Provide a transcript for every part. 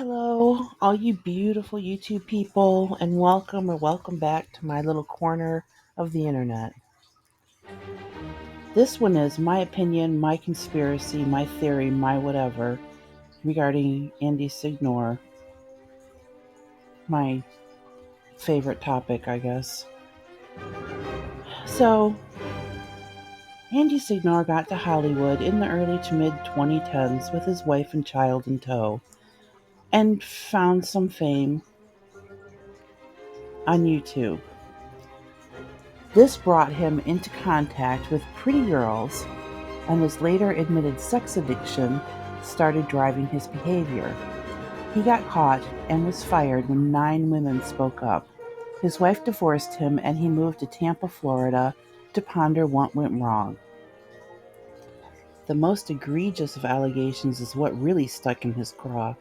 Hello, all you beautiful YouTube people, and welcome back to my little corner of the internet. This one is my opinion, my conspiracy, my theory, my whatever regarding Andy Signor, my favorite topic, I guess. So, Andy Signor got to Hollywood in the early to mid 2010s with his wife and child in tow and found some fame on YouTube. This brought him into contact with pretty girls, and his later admitted sex addiction started driving his behavior. He got caught and was fired when 9 women spoke up. His wife divorced him, and he moved to Tampa, Florida to ponder what went wrong. The most egregious of allegations is what really stuck in his craw.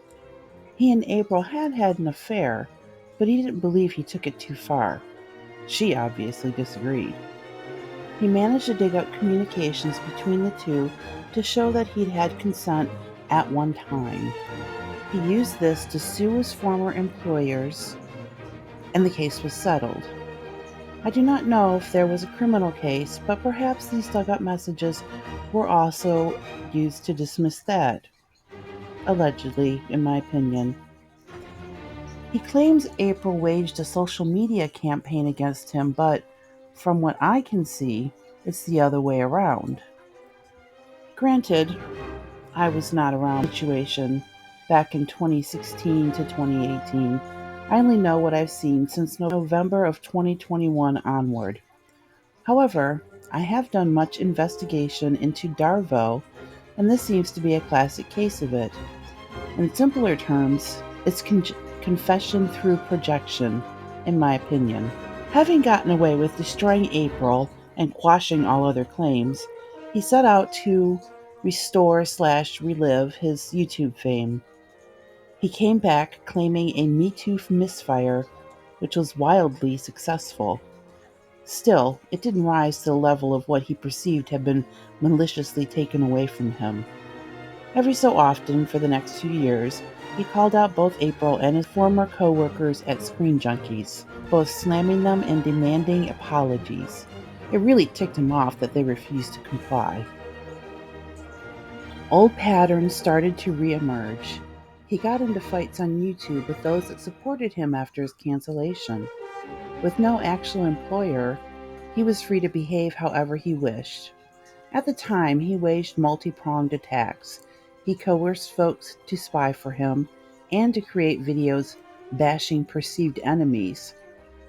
He and April had an affair, but he didn't believe he took it too far. She obviously disagreed. He managed to dig up communications between the two to show that he'd had consent at one time. He used this to sue his former employers, and the case was settled. I do not know if there was a criminal case, but perhaps these dug up messages were also used to dismiss that. Allegedly, in my opinion. He claims April waged a social media campaign against him, but from what I can see, it's the other way around. Granted, I was not around the situation back in 2016 to 2018. I only know what I've seen since November of 2021 onward. However, I have done much investigation into Darvo, and this seems to be a classic case of it. In simpler terms, it's confession through projection, in my opinion. Having gotten away with destroying April and quashing all other claims, he set out to restore/relive his YouTube fame. He came back claiming a Me Too misfire, which was wildly successful. Still, it didn't rise to the level of what he perceived had been maliciously taken away from him. Every so often, for the next 2 years, he called out both April and his former co-workers at Screen Junkies, both slamming them and demanding apologies. It really ticked him off that they refused to comply. Old patterns started to reemerge. He got into fights on YouTube with those that supported him after his cancellation. With no actual employer, he was free to behave however he wished. At the time, he waged multi-pronged attacks. He coerced folks to spy for him and to create videos bashing perceived enemies,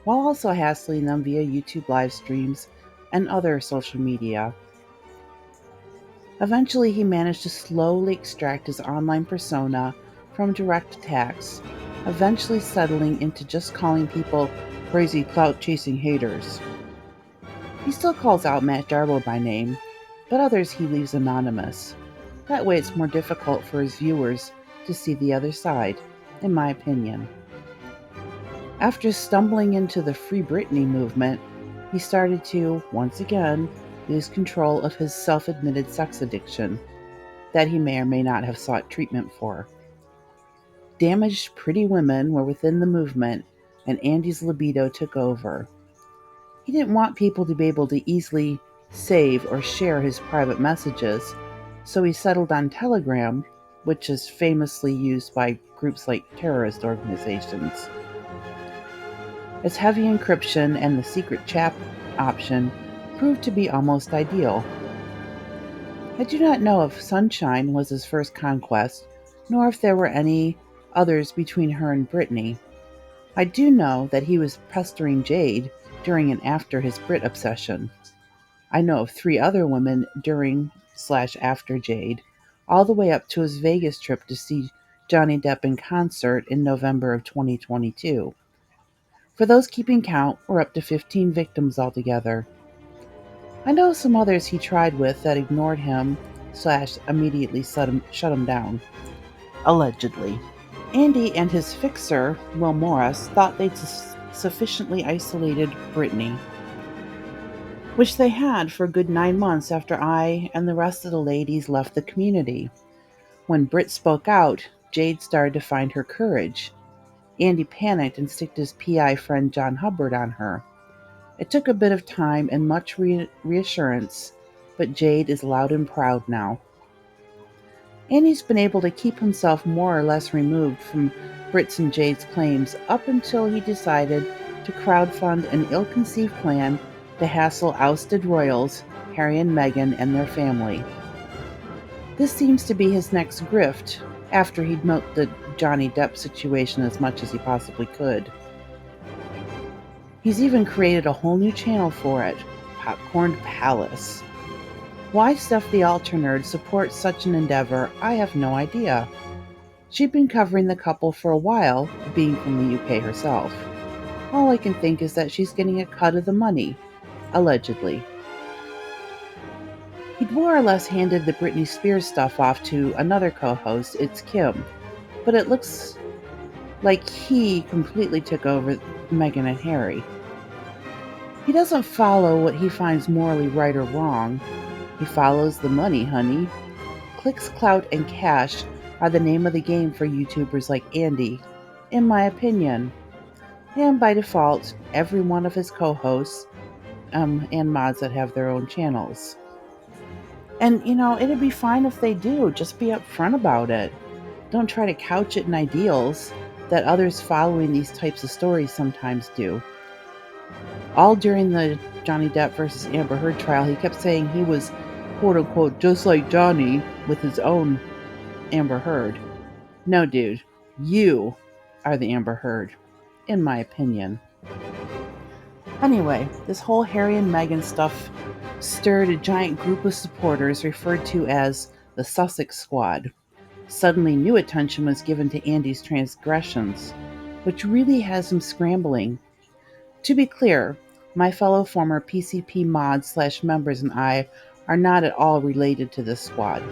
while also hassling them via YouTube live streams and other social media. Eventually, he managed to slowly extract his online persona from direct attacks, eventually settling into just calling people crazy clout-chasing haters. He still calls out Matt Darbo by name, but others he leaves anonymous. That way it's more difficult for his viewers to see the other side, in my opinion. After stumbling into the Free Britney movement, he started to, once again, lose control of his self-admitted sex addiction that he may or may not have sought treatment for. Damaged pretty women were within the movement, and Andy's libido took over. He didn't want people to be able to easily save or share his private messages, so he settled on Telegram, which is famously used by groups like terrorist organizations. Its heavy encryption and the secret chat option proved to be almost ideal. I do not know if Sunshine was his first conquest, nor if there were any others between her and Britney. I do know that he was pestering Jade during and after his Brit obsession. I know of 3 other women during/after Jade, all the way up to his Vegas trip to see Johnny Depp in concert in November of 2022. For those keeping count, we're up to 15 victims altogether. I know some others he tried with that ignored him/immediately shut him down. Allegedly. Andy and his fixer, Will Morris, thought they'd sufficiently isolated Britney, which they had for a good 9 months after I and the rest of the ladies left the community. When Brit spoke out, Jade started to find her courage. Andy panicked and sticked his PI friend John Hubbard on her. It took a bit of time and much reassurance, but Jade is loud and proud now. Andy's been able to keep himself more or less removed from Britt's and Jade's claims up until he decided to crowdfund an ill-conceived plan to hassle ousted royals, Harry and Meghan, and their family. This seems to be his next grift, after he'd milked the Johnny Depp situation as much as he possibly could. He's even created a whole new channel for it, Popcorn Palace. Why Steph the Altar Nerd supports such an endeavor, I have no idea. She'd been covering the couple for a while, being from the UK herself. All I can think is that she's getting a cut of the money, allegedly. He'd more or less handed the Britney Spears stuff off to another co-host, It's Kim, but it looks like he completely took over Meghan and Harry. He doesn't follow what he finds morally right or wrong. He follows the money, honey. Clicks, clout, and cash are the name of the game for YouTubers like Andy, in my opinion. And by default, every one of his co-hosts and mods that have their own channels. And, it'd be fine if they do. Just be upfront about it. Don't try to couch it in ideals that others following these types of stories sometimes do. All during the Johnny Depp versus Amber Heard trial, he kept saying he was, quote-unquote, just like Johnny with his own Amber Heard. No, dude. You are the Amber Heard, in my opinion. Anyway, this whole Harry and Meghan stuff stirred a giant group of supporters referred to as the Sussex Squad. Suddenly, new attention was given to Andy's transgressions, which really has him scrambling. To be clear, my fellow former PCP mods / members and I are not at all related to this squad.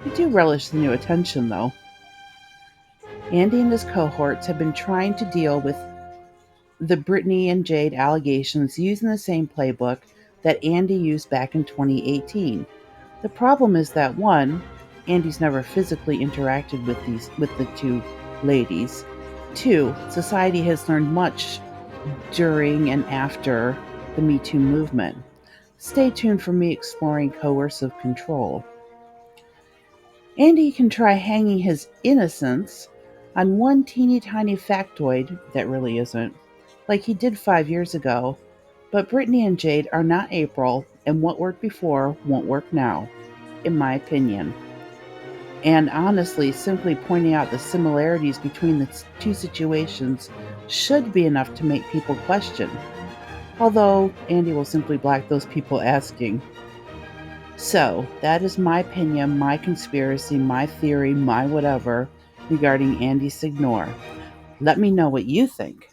We do relish the new attention, though. Andy and his cohorts have been trying to deal with the Britney and Jade allegations using the same playbook that Andy used back in 2018. The problem is that 1, Andy's never physically interacted with the two ladies. 2, society has learned much during and after the Me Too movement. Stay tuned for me exploring coercive control. Andy can try hanging his innocence on one teeny tiny factoid that really isn't, like he did 5 years ago, but Britney and Jade are not April, and what worked before won't work now, in my opinion. And honestly, simply pointing out the similarities between the two situations should be enough to make people question. Although, Andy will simply block those people asking. So, that is my opinion, my conspiracy, my theory, my whatever regarding Andy Signore. Let me know what you think.